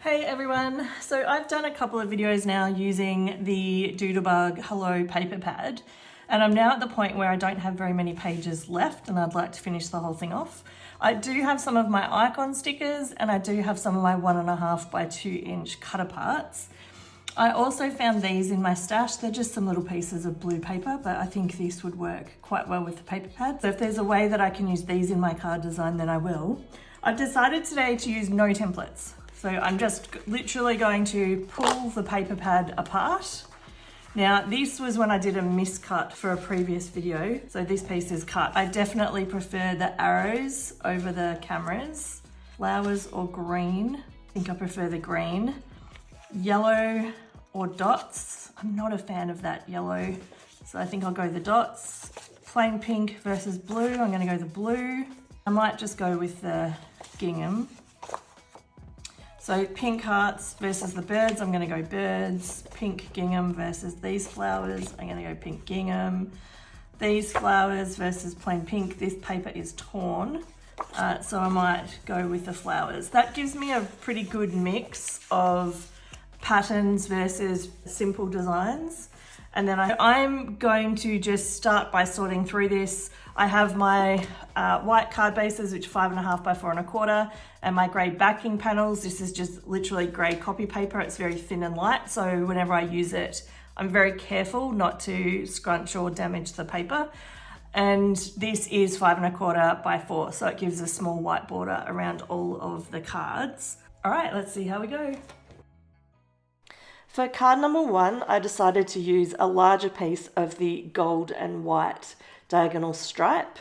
Hey everyone, so I've done a couple of videos now using the Doodlebug Hello paper pad, and I'm now at the point where I don't have very many pages left and I'd like to finish the whole thing off. I do have some of my icon stickers and I do have some of my 1.5 by 2 inch cutter parts. I also found these in my stash. They're just some little pieces of blue paper, but I think this would work quite well with the paper pad. So if there's a way that I can use these in my card design, then I will. I've decided today to use no templates. So I'm just literally going to pull the paper pad apart. Now, this was when I did a miscut for a previous video. So this piece is cut. I definitely prefer the arrows over the cameras. Flowers or green. I think I prefer the green. Yellow or dots. I'm not a fan of that yellow, so I think I'll go the dots. Plain pink versus blue. I'm gonna go the blue. I might just go with the gingham. So pink hearts versus the birds, I'm gonna go birds. Pink gingham versus these flowers, I'm gonna go pink gingham. These flowers versus plain pink, this paper is torn. So I might go with the flowers. That gives me a pretty good mix of patterns versus simple designs. And then I'm going to just start by sorting through this. I have my white card bases, which are 5.5 by 4.25, and my grey backing panels. This is just literally grey copy paper. It's very thin and light, so whenever I use it, I'm very careful not to scrunch or damage the paper. And this is 5.25 by 4, so it gives a small white border around all of the cards. All right, let's see how we go. For card number 1, I decided to use a larger piece of the gold and white diagonal stripe.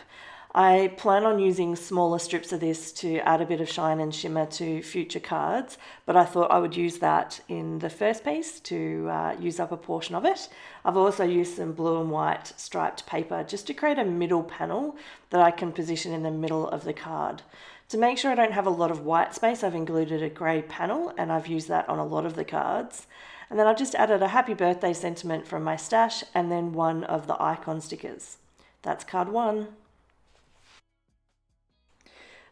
I plan on using smaller strips of this to add a bit of shine and shimmer to future cards, but I thought I would use that in the first piece to use up a portion of it. I've also used some blue and white striped paper just to create a middle panel that I can position in the middle of the card. To make sure I don't have a lot of white space, I've included a grey panel, and I've used that on a lot of the cards. And then I've just added a happy birthday sentiment from my stash and then one of the icon stickers. That's card 1.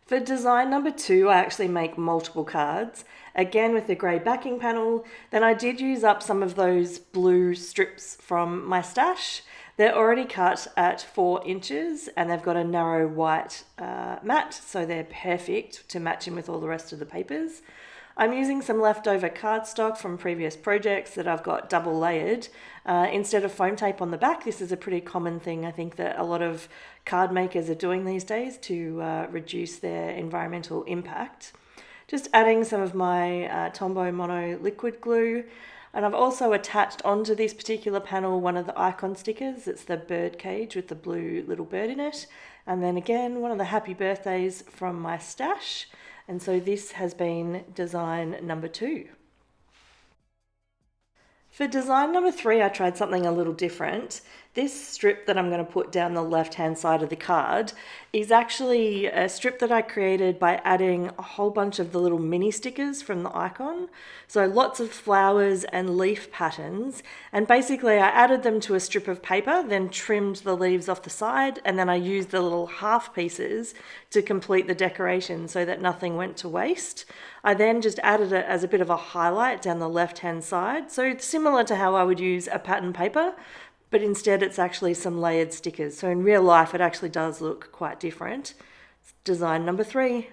For design number 2, I actually make multiple cards, again with the grey backing panel. Then I did use up some of those blue strips from my stash. They're already cut at 4 inches and they've got a narrow white mat, so they're perfect to match in with all the rest of the papers. I'm using some leftover cardstock from previous projects that I've got double layered. Instead of foam tape on the back, this is a pretty common thing I think that a lot of card makers are doing these days to reduce their environmental impact. Just adding some of my Tombow Mono liquid glue. And I've also attached onto this particular panel one of the icon stickers. It's the bird cage with the blue little bird in it. And then again, one of the happy birthdays from my stash. And so this has been design number 2. For design number 3, I tried something a little different. This strip that I'm going to put down the left-hand side of the card is actually a strip that I created by adding a whole bunch of the little mini stickers from the icon. So lots of flowers and leaf patterns. And basically I added them to a strip of paper, then trimmed the leaves off the side, and then I used the little half pieces to complete the decoration so that nothing went to waste. I then just added it as a bit of a highlight down the left-hand side. So it's similar to how I would use a pattern paper, but instead it's actually some layered stickers. So in real life, it actually does look quite different. It's design number 3.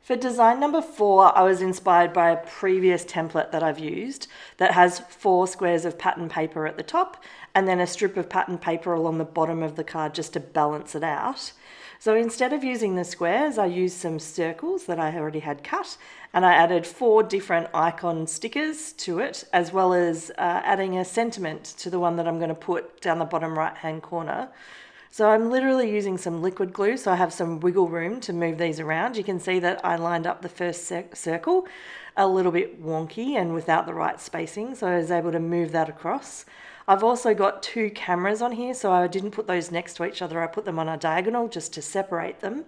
For design number 4, I was inspired by a previous template that I've used that has 4 squares of pattern paper at the top and then a strip of pattern paper along the bottom of the card just to balance it out. So instead of using the squares, I used some circles that I already had cut, and I added 4 different icon stickers to it, as well as adding a sentiment to the one that I'm going to put down the bottom right-hand corner. So I'm literally using some liquid glue, so I have some wiggle room to move these around. You can see that I lined up the first circle a little bit wonky and without the right spacing, so I was able to move that across. I've also got 2 cameras on here, so I didn't put those next to each other. I put them on a diagonal just to separate them.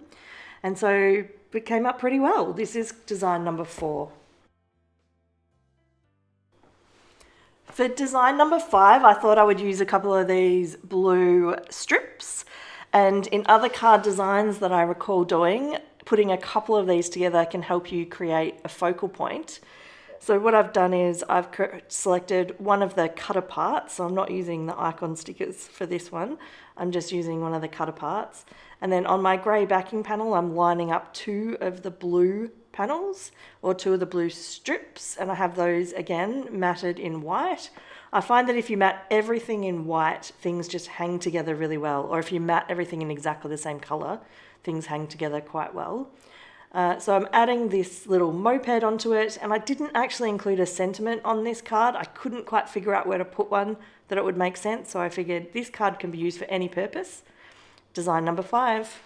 And so it came up pretty well. This is design number 4. For design number 5, I thought I would use a couple of these blue strips. And in other card designs that I recall doing, putting a couple of these together can help you create a focal point. So what I've done is I've selected one of the cutter parts. So I'm not using the icon stickers for this one. I'm just using one of the cutter parts. And then on my grey backing panel, I'm lining up two of the blue panels or two of the blue strips. And I have those again matted in white. I find that if you matte everything in white, things just hang together really well. Or if you matte everything in exactly the same colour, things hang together quite well. So I'm adding this little moped onto it, and I didn't actually include a sentiment on this card. I couldn't quite figure out where to put one that it would make sense, so I figured this card can be used for any purpose. Design number 5.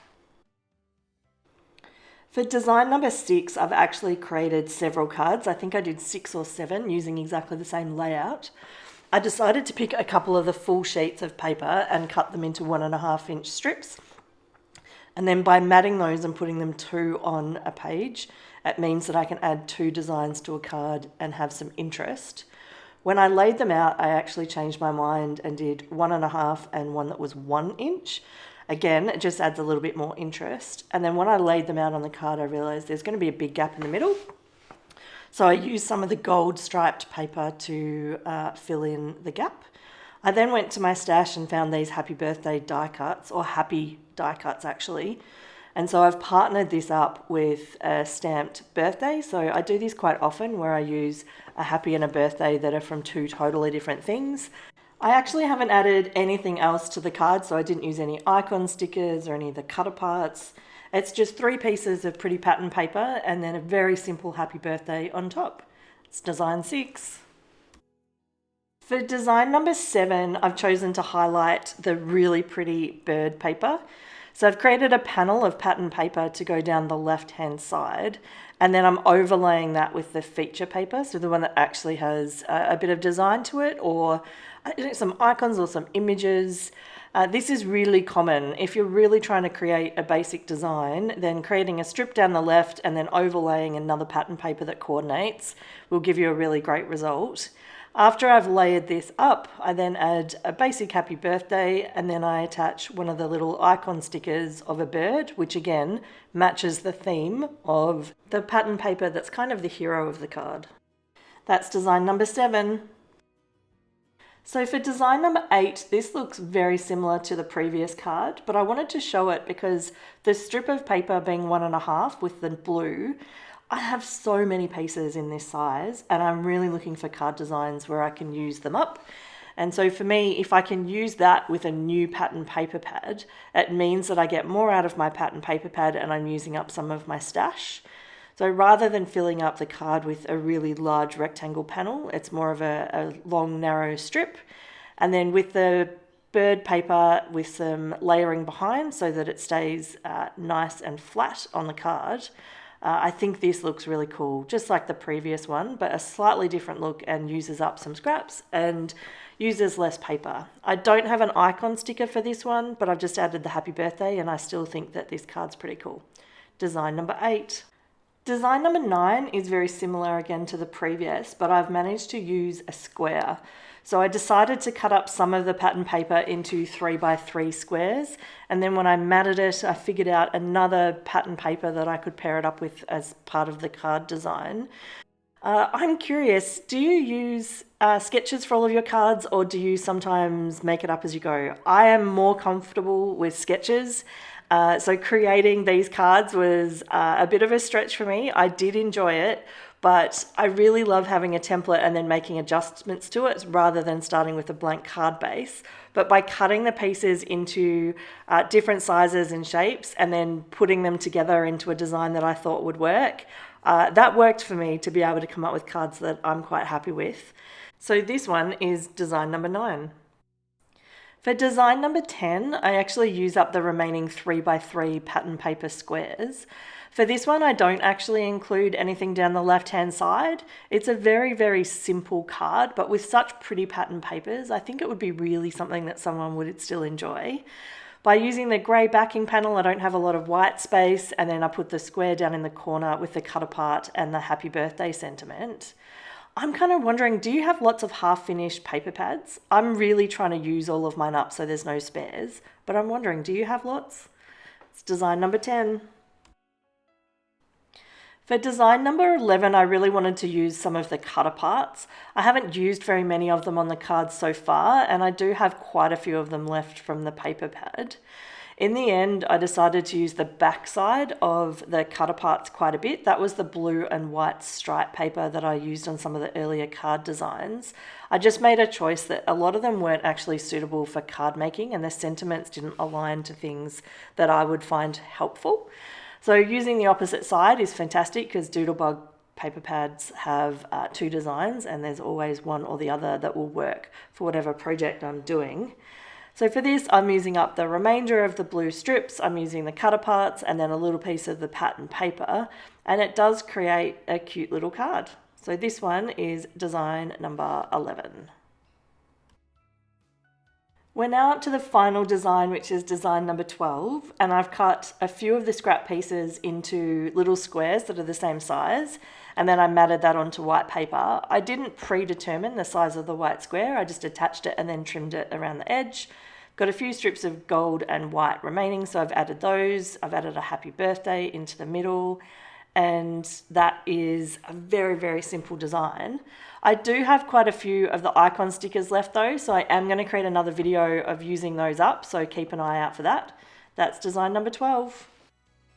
For design number 6, I've actually created several cards. I think I did 6 or 7 using exactly the same layout. I decided to pick a couple of the full sheets of paper and cut them into 1.5-inch strips. And then by matting those and putting them 2 on a page, it means that I can add 2 designs to a card and have some interest. When I laid them out, I actually changed my mind and did 1.5 and one that was 1 inch. Again, it just adds a little bit more interest. And then when I laid them out on the card, I realized there's going to be a big gap in the middle. So I used some of the gold striped paper to fill in the gap. I then went to my stash and found these happy birthday die cuts, or happy die cuts actually. And so I've partnered this up with a stamped birthday. So I do this quite often where I use a happy and a birthday that are from 2 totally different things. I actually haven't added anything else to the card, so I didn't use any icon stickers or any of the cutter parts. It's just 3 pieces of pretty pattern paper and then a very simple happy birthday on top. It's design 6. For design number 7, I've chosen to highlight the really pretty bird paper. So I've created a panel of pattern paper to go down the left-hand side, and then I'm overlaying that with the feature paper, so the one that actually has a bit of design to it, or some icons or some images. This is really common. If you're really trying to create a basic design, then creating a strip down the left and then overlaying another pattern paper that coordinates will give you a really great result. After I've layered this up, I then add a basic happy birthday, and then I attach one of the little icon stickers of a bird, which again matches the theme of the pattern paper that's kind of the hero of the card. That's design number 7. So for design number 8, this looks very similar to the previous card, but I wanted to show it because the strip of paper being 1.5 with the blue, I have so many pieces in this size, and I'm really looking for card designs where I can use them up. And so for me, if I can use that with a new pattern paper pad, it means that I get more out of my pattern paper pad and I'm using up some of my stash. So rather than filling up the card with a really large rectangle panel, it's more of a long, narrow strip. And then with the bird paper with some layering behind so that it stays nice and flat on the card, I think this looks really cool, just like the previous one, but a slightly different look and uses up some scraps and uses less paper. I don't have an icon sticker for this one, but I've just added the happy birthday and I still think that this card's pretty cool. Design number 8. Design number 9 is very similar again to the previous, but I've managed to use a square. So I decided to cut up some of the pattern paper into 3x3 squares, and then when I matted it, I figured out another pattern paper that I could pair it up with as part of the card design. I'm curious, do you use sketches for all of your cards, or do you sometimes make it up as you go? I am more comfortable with sketches. So creating these cards was a bit of a stretch for me. I did enjoy it, but I really love having a template and then making adjustments to it rather than starting with a blank card base. But by cutting the pieces into different sizes and shapes and then putting them together into a design that I thought would work, that worked for me to be able to come up with cards that I'm quite happy with. So this one is design number 9. For design number 10, I actually use up the remaining 3x3 pattern paper squares. For this one, I don't actually include anything down the left-hand side. It's a very, very simple card, but with such pretty pattern papers, I think it would be really something that someone would still enjoy. By using the grey backing panel, I don't have a lot of white space, and then I put the square down in the corner with the cut apart and the happy birthday sentiment. I'm kind of wondering, do you have lots of half-finished paper pads? I'm really trying to use all of mine up so there's no spares, but I'm wondering, do you have lots? It's design number 10. For design number 11, I really wanted to use some of the cutter parts. I haven't used very many of them on the cards so far, and I do have quite a few of them left from the paper pad. In the end, I decided to use the back side of the cutter parts quite a bit. That was the blue and white stripe paper that I used on some of the earlier card designs. I just made a choice that a lot of them weren't actually suitable for card making, and the sentiments didn't align to things that I would find helpful. So using the opposite side is fantastic because Doodlebug paper pads have two designs, and there's always one or the other that will work for whatever project I'm doing. So for this, I'm using up the remainder of the blue strips, I'm using the cutter parts, and then a little piece of the pattern paper, and it does create a cute little card. So this one is design number 11. We're now up to the final design, which is design number 12, and I've cut a few of the scrap pieces into little squares that are the same size, and then I matted that onto white paper. I didn't predetermine the size of the white square, I just attached it and then trimmed it around the edge. Got a few strips of gold and white remaining, so I've added those. I've added a happy birthday into the middle, and that is a very, very simple design. I do have quite a few of the icon stickers left though, so I am going to create another video of using those up, so keep an eye out for that. That's design number 12.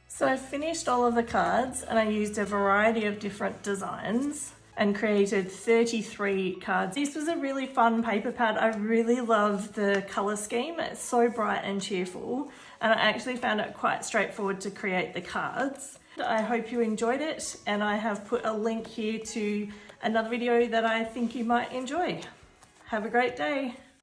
So I finished all of the cards and I used a variety of different designs and created 33 cards. This was a really fun paper pad. I really love the color scheme. It's so bright and cheerful, and I actually found it quite straightforward to create the cards. I hope you enjoyed it, and I have put a link here to another video that I think you might enjoy. Have a great day.